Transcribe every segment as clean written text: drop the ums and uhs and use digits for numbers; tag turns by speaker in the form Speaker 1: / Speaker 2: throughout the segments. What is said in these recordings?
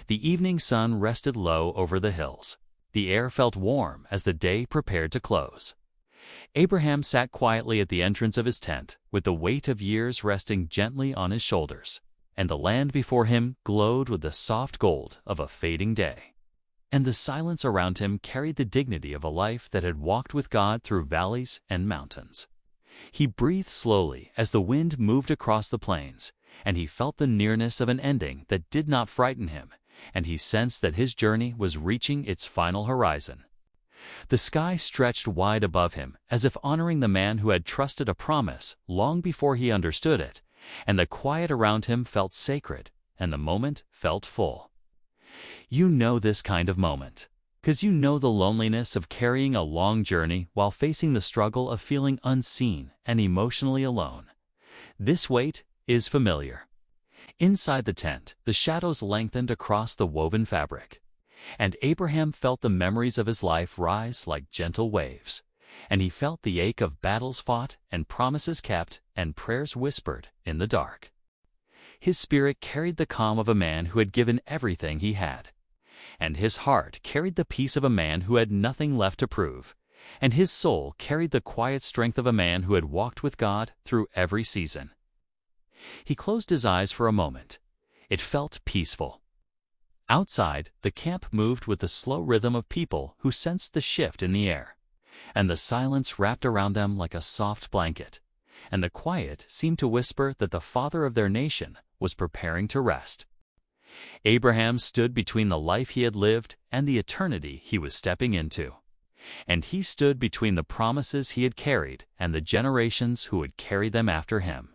Speaker 1: The evening sun rested low over the hills. The air felt warm as the day prepared to close. Abraham sat quietly at the entrance of his tent, with the weight of years resting gently on his shoulders, and the land before him glowed with the soft gold of a fading day. And the silence around him carried the dignity of a life that had walked with God through valleys and mountains. He breathed slowly as the wind moved across the plains, and he felt the nearness of an ending that did not frighten him, and he sensed that his journey was reaching its final horizon. The sky stretched wide above him, as if honoring the man who had trusted a promise long before he understood it, and the quiet around him felt sacred, and the moment felt full. You know this kind of moment, because you know the loneliness of carrying a long journey while facing the struggle of feeling unseen and emotionally alone. This weight is familiar. Inside the tent, the shadows lengthened across the woven fabric, and Abraham felt the memories of his life rise like gentle waves, and he felt the ache of battles fought and promises kept and prayers whispered in the dark. His spirit carried the calm of a man who had given everything he had, and his heart carried the peace of a man who had nothing left to prove, and his soul carried the quiet strength of a man who had walked with God through every season. He closed his eyes for a moment. It felt peaceful. Outside, the camp moved with the slow rhythm of people who sensed the shift in the air, and the silence wrapped around them like a soft blanket, and the quiet seemed to whisper that the father of their nation was preparing to rest. Abraham stood between the life he had lived and the eternity he was stepping into, and he stood between the promises he had carried and the generations who would carry them after him,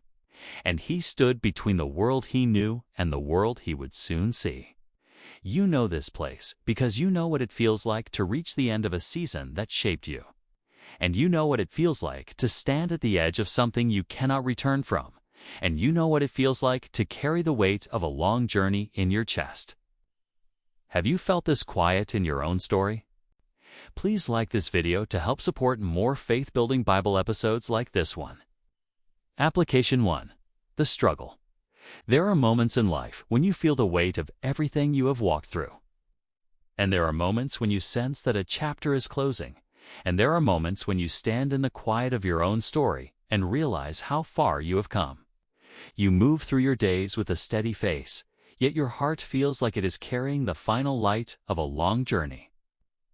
Speaker 1: and he stood between the world he knew and the world he would soon see. You know this place because you know what it feels like to reach the end of a season that shaped you, and you know what it feels like to stand at the edge of something you cannot return from, and you know what it feels like to carry the weight of a long journey in your chest. Have you felt this quiet in your own story? Please like this video to help support more faith-building Bible episodes like this one. Application 1. The struggle. There are moments in life when you feel the weight of everything you have walked through. And there are moments when you sense that a chapter is closing, and there are moments when you stand in the quiet of your own story and realize how far you have come. You move through your days with a steady face, yet your heart feels like it is carrying the final light of a long journey.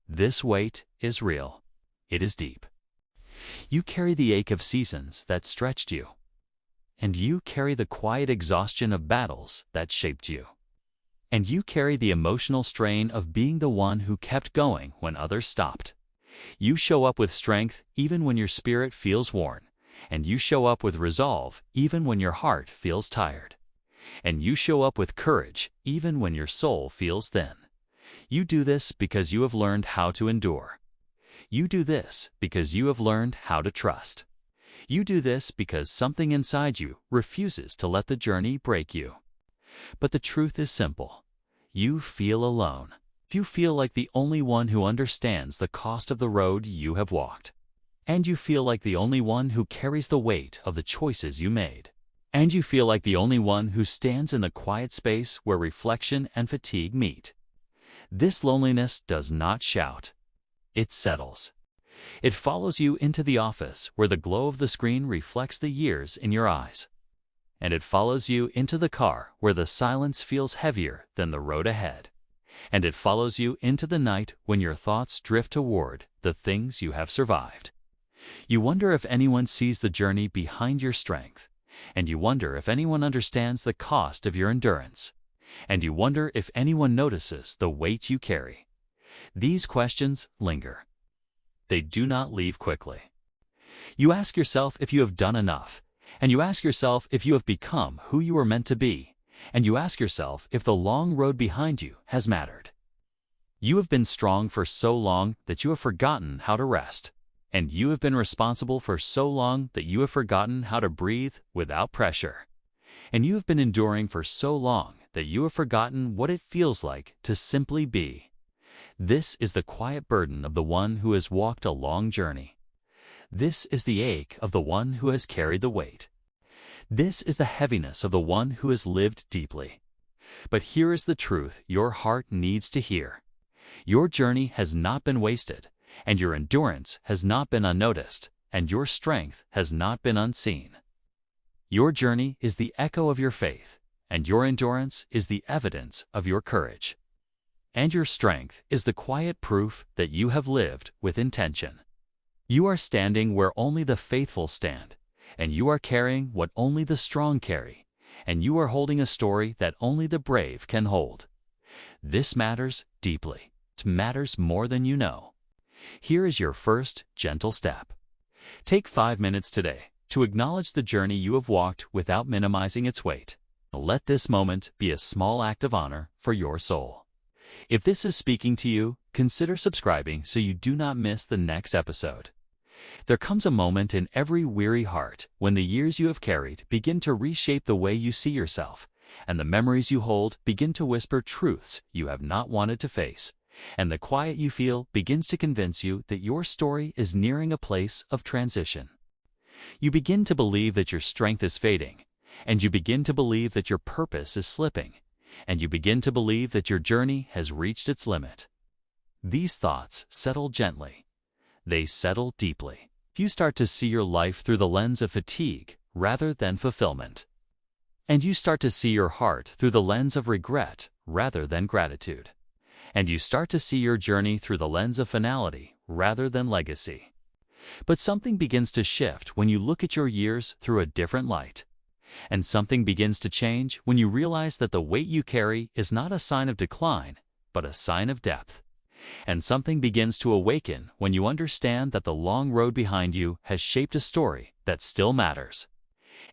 Speaker 1: This weight is real. It is deep. You carry the ache of seasons that stretched you, and you carry the quiet exhaustion of battles that shaped you, and you carry the emotional strain of being the one who kept going when others stopped. You show up with strength even when your spirit feels worn, and you show up with resolve even when your heart feels tired, and you show up with courage even when your soul feels thin. You do this because you have learned how to endure. You do this because you have learned how to trust. You do this because something inside you refuses to let the journey break you. But the truth is simple. You feel alone. You feel like the only one who understands the cost of the road you have walked. And you feel like the only one who carries the weight of the choices you made. And you feel like the only one who stands in the quiet space where reflection and fatigue meet. This loneliness does not shout. It settles. It follows you into the office where the glow of the screen reflects the years in your eyes. And it follows you into the car where the silence feels heavier than the road ahead. And it follows you into the night when your thoughts drift toward the things you have survived. You wonder if anyone sees the journey behind your strength, and you wonder if anyone understands the cost of your endurance, and you wonder if anyone notices the weight you carry. These questions linger. They do not leave quickly. You ask yourself if you have done enough, and you ask yourself if you have become who you were meant to be, and you ask yourself if the long road behind you has mattered. You have been strong for so long that you have forgotten how to rest, and you have been responsible for so long that you have forgotten how to breathe without pressure, and you have been enduring for so long that you have forgotten what it feels like to simply be. This is the quiet burden of the one who has walked a long journey. This is the ache of the one who has carried the weight. This is the heaviness of the one who has lived deeply. But here is the truth your heart needs to hear. Your journey has not been wasted, and your endurance has not been unnoticed, and your strength has not been unseen. Your journey is the echo of your faith, and your endurance is the evidence of your courage. And your strength is the quiet proof that you have lived with intention. You are standing where only the faithful stand, and you are carrying what only the strong carry, and you are holding a story that only the brave can hold. This matters deeply. It matters more than you know. Here is your first gentle step. Take 5 minutes today to acknowledge the journey you have walked without minimizing its weight. Let this moment be a small act of honor for your soul. If this is speaking to you, consider subscribing so you do not miss the next episode. There comes a moment in every weary heart when the years you have carried begin to reshape the way you see yourself, and the memories you hold begin to whisper truths you have not wanted to face, and the quiet you feel begins to convince you that your story is nearing a place of transition. You begin to believe that your strength is fading, and you begin to believe that your purpose is slipping, and you begin to believe that your journey has reached its limit. These thoughts settle gently. They settle deeply. You start to see your life through the lens of fatigue rather than fulfillment. And you start to see your heart through the lens of regret rather than gratitude. And you start to see your journey through the lens of finality rather than legacy. But something begins to shift when you look at your years through a different light. And something begins to change when you realize that the weight you carry is not a sign of decline, but a sign of depth. And something begins to awaken when you understand that the long road behind you has shaped a story that still matters.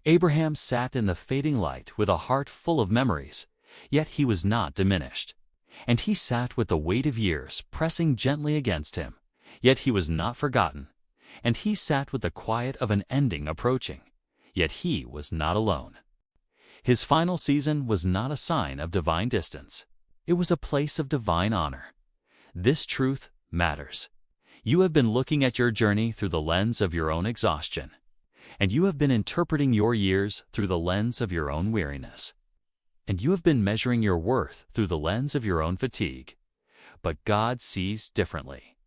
Speaker 1: Abraham sat in the fading light with a heart full of memories, yet he was not diminished. And he sat with the weight of years pressing gently against him, yet he was not forgotten. And he sat with the quiet of an ending approaching, yet he was not alone. His final season was not a sign of divine distance. It was a place of divine honor. This truth matters. You have been looking at your journey through the lens of your own exhaustion, and you have been interpreting your years through the lens of your own weariness. And you have been measuring your worth through the lens of your own fatigue. But God sees differently.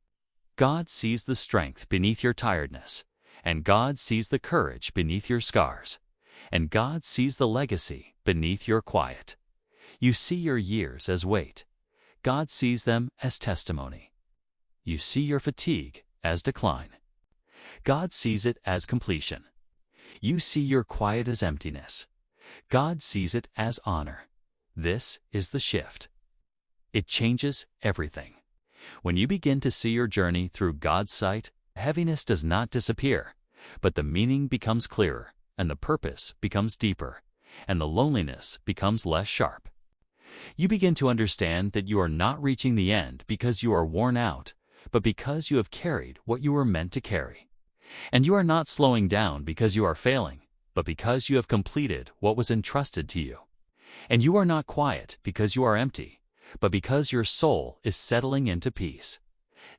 Speaker 1: God sees the strength beneath your tiredness, and God sees the courage beneath your scars, and God sees the legacy beneath your quiet. You see your years as weight. God sees them as testimony. You see your fatigue as decline. God sees it as completion. You see your quiet as emptiness. God sees it as honor. This is the shift. It changes everything. When you begin to see your journey through God's sight, heaviness does not disappear, but the meaning becomes clearer, and the purpose becomes deeper, and the loneliness becomes less sharp. You begin to understand that you are not reaching the end because you are worn out, but because you have carried what you were meant to carry. And you are not slowing down because you are failing, but because you have completed what was entrusted to you. And you are not quiet because you are empty, but because your soul is settling into peace.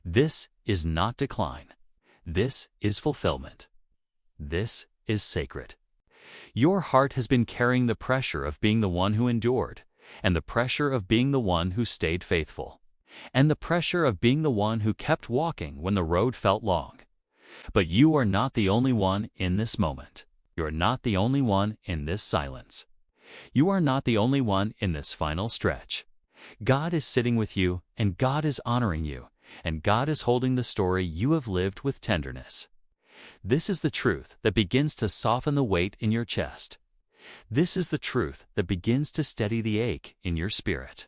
Speaker 1: This is not decline. This is fulfillment. This is sacred. Your heart has been carrying the pressure of being the one who endured, and the pressure of being the one who stayed faithful, and the pressure of being the one who kept walking when the road felt long. But you are not the only one in this moment. You are not the only one in this silence. You are not the only one in this final stretch. God is sitting with you, and God is honoring you, and God is holding the story you have lived with tenderness. This is the truth that begins to soften the weight in your chest. This is the truth that begins to steady the ache in your spirit.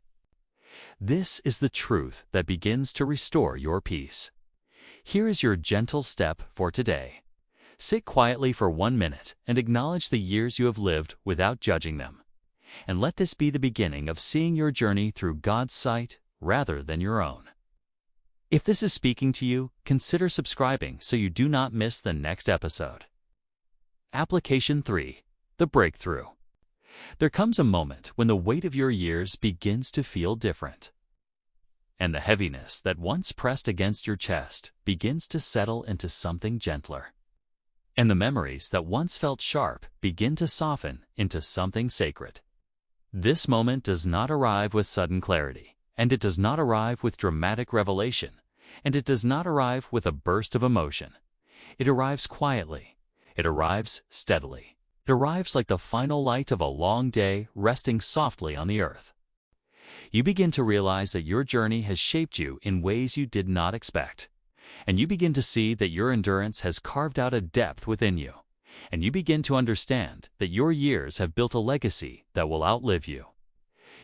Speaker 1: This is the truth that begins to restore your peace. Here is your gentle step for today. Sit quietly for 1 minute and acknowledge the years you have lived without judging them. And let this be the beginning of seeing your journey through God's sight rather than your own. If this is speaking to you, consider subscribing so you do not miss the next episode. Application 3. The breakthrough. There comes a moment when the weight of your years begins to feel different. And the heaviness that once pressed against your chest begins to settle into something gentler. And the memories that once felt sharp begin to soften into something sacred. This moment does not arrive with sudden clarity, and it does not arrive with dramatic revelation, and it does not arrive with a burst of emotion. It arrives quietly. It arrives steadily. It arrives like the final light of a long day resting softly on the earth. You begin to realize that your journey has shaped you in ways you did not expect. And you begin to see that your endurance has carved out a depth within you. And you begin to understand that your years have built a legacy that will outlive you.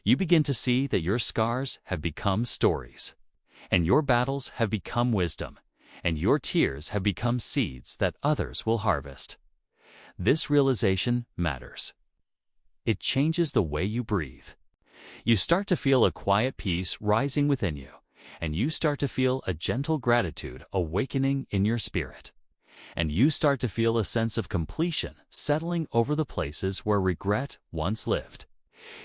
Speaker 1: You begin to see that your scars have become stories, and your battles have become wisdom, and your tears have become seeds that others will harvest. This realization matters. It changes the way you breathe. You start to feel a quiet peace rising within you, and you start to feel a gentle gratitude awakening in your spirit. And you start to feel a sense of completion settling over the places where regret once lived.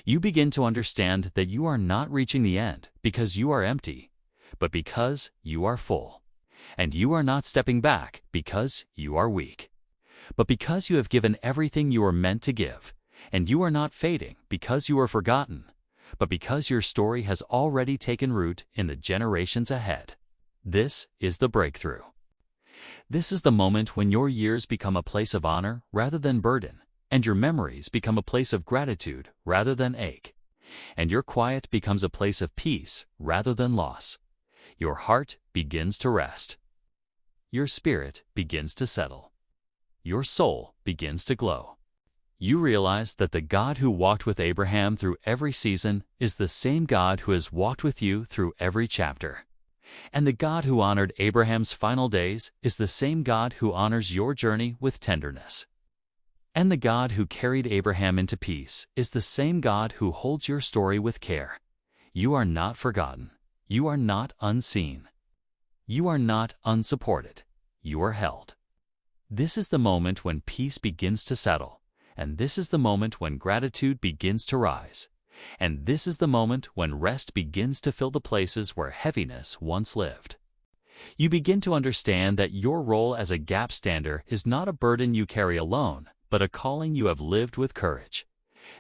Speaker 1: You begin to understand that you are not reaching the end because you are empty, but because you are full. And you are not stepping back because you are weak, but because you have given everything you are meant to give. And you are not fading because you are forgotten, but because your story has already taken root in the generations ahead. This is the breakthrough. This is the moment when your years become a place of honor rather than burden, and your memories become a place of gratitude rather than ache, and your quiet becomes a place of peace rather than loss. Your heart begins to rest. Your spirit begins to settle. Your soul begins to glow. You realize that the God who walked with Abraham through every season is the same God who has walked with you through every chapter. And the God who honored Abraham's final days is the same God who honors your journey with tenderness. And the God who carried Abraham into peace is the same God who holds your story with care. You are not forgotten. You are not unseen. You are not unsupported. You are held. This is the moment when peace begins to settle, and this is the moment when gratitude begins to rise. And this is the moment when rest begins to fill the places where heaviness once lived. You begin to understand that your role as a gap stander is not a burden you carry alone, but a calling you have lived with courage.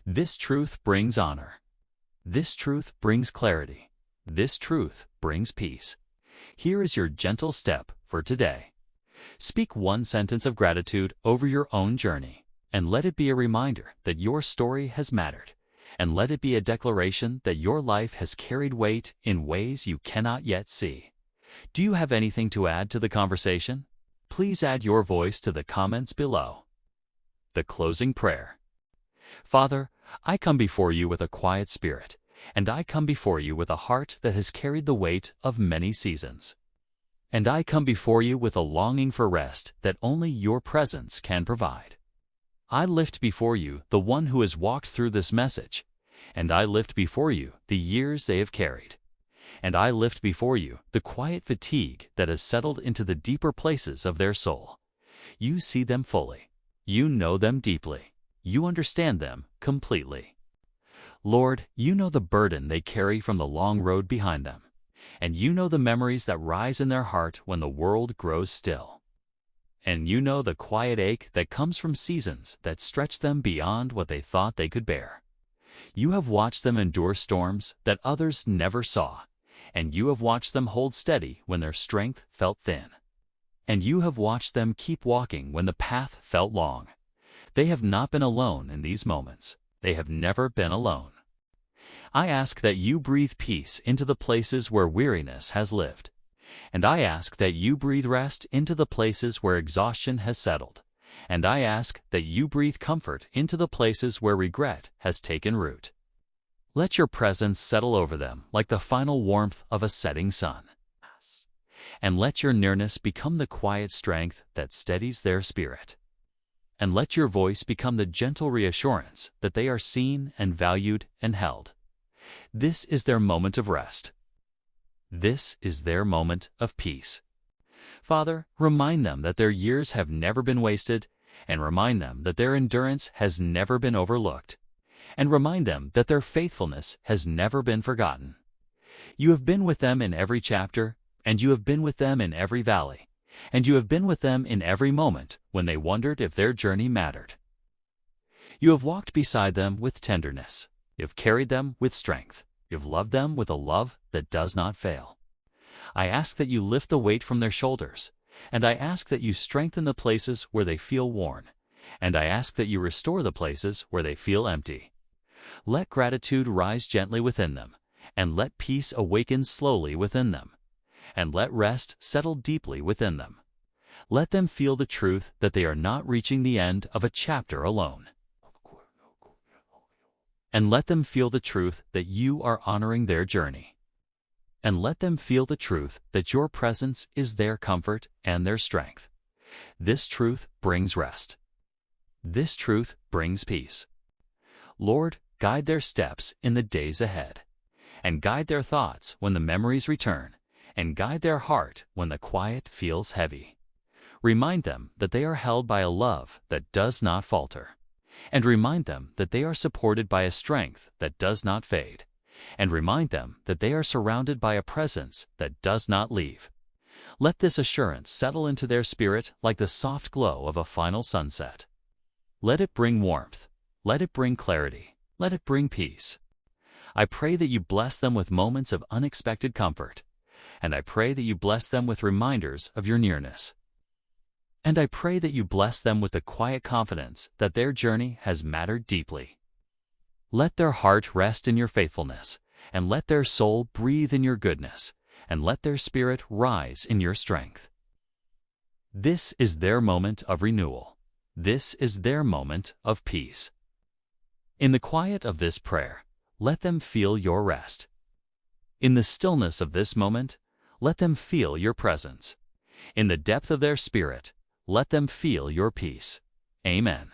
Speaker 1: This truth brings honor. This truth brings clarity. This truth brings peace. Here is your gentle step for today. Speak one sentence of gratitude over your own journey, and let it be a reminder that your story has mattered. And let it be a declaration that your life has carried weight in ways you cannot yet see. Do you have anything to add to the conversation? Please add your voice to the comments below. The closing prayer. Father, I come before you with a quiet spirit, and I come before you with a heart that has carried the weight of many seasons. And I come before you with a longing for rest that only your presence can provide. I lift before you the one who has walked through this message, and I lift before you the years they have carried. And I lift before you the quiet fatigue that has settled into the deeper places of their soul. You see them fully. You know them deeply. You understand them completely. Lord, you know the burden they carry from the long road behind them, and you know the memories that rise in their heart when the world grows still. And you know the quiet ache that comes from seasons that stretch them beyond what they thought they could bear. You have watched them endure storms that others never saw, and you have watched them hold steady when their strength felt thin. And you have watched them keep walking when the path felt long. They have not been alone in these moments. They have never been alone. I ask that you breathe peace into the places where weariness has lived. And I ask that you breathe rest into the places where exhaustion has settled. And I ask that you breathe comfort into the places where regret has taken root. Let your presence settle over them like the final warmth of a setting sun. And let your nearness become the quiet strength that steadies their spirit. And let your voice become the gentle reassurance that they are seen and valued and held. This is their moment of rest. This is their moment of peace. Father, remind them that their years have never been wasted, and remind them that their endurance has never been overlooked, and remind them that their faithfulness has never been forgotten. You have been with them in every chapter, and you have been with them in every valley, and you have been with them in every moment when they wondered if their journey mattered. You have walked beside them with tenderness, You've carried them with strength. You've loved them with a love that does not fail. I ask that you lift the weight from their shoulders, and I ask that you strengthen the places where they feel worn, and I ask that you restore the places where they feel empty. Let gratitude rise gently within them, and let peace awaken slowly within them, and let rest settle deeply within them. Let them feel the truth that they are not reaching the end of a chapter alone. And let them feel the truth that you are honoring their journey. And let them feel the truth that your presence is their comfort and their strength. This truth brings rest. This truth brings peace. Lord, guide their steps in the days ahead, and guide their thoughts when the memories return, and guide their heart when the quiet feels heavy. Remind them that they are held by a love that does not falter, and remind them that they are supported by a strength that does not fade, and remind them that they are surrounded by a presence that does not leave. Let this assurance settle into their spirit like the soft glow of a final sunset. Let it bring warmth. Let it bring clarity. Let it bring peace. I pray that you bless them with moments of unexpected comfort, and I pray that you bless them with reminders of your nearness. And I pray that you bless them with the quiet confidence that their journey has mattered deeply. Let their heart rest in your faithfulness, and let their soul breathe in your goodness, and let their spirit rise in your strength. This is their moment of renewal. This is their moment of peace. In the quiet of this prayer, let them feel your rest. In the stillness of this moment, let them feel your presence. In the depth of their spirit, let them feel your peace. Amen.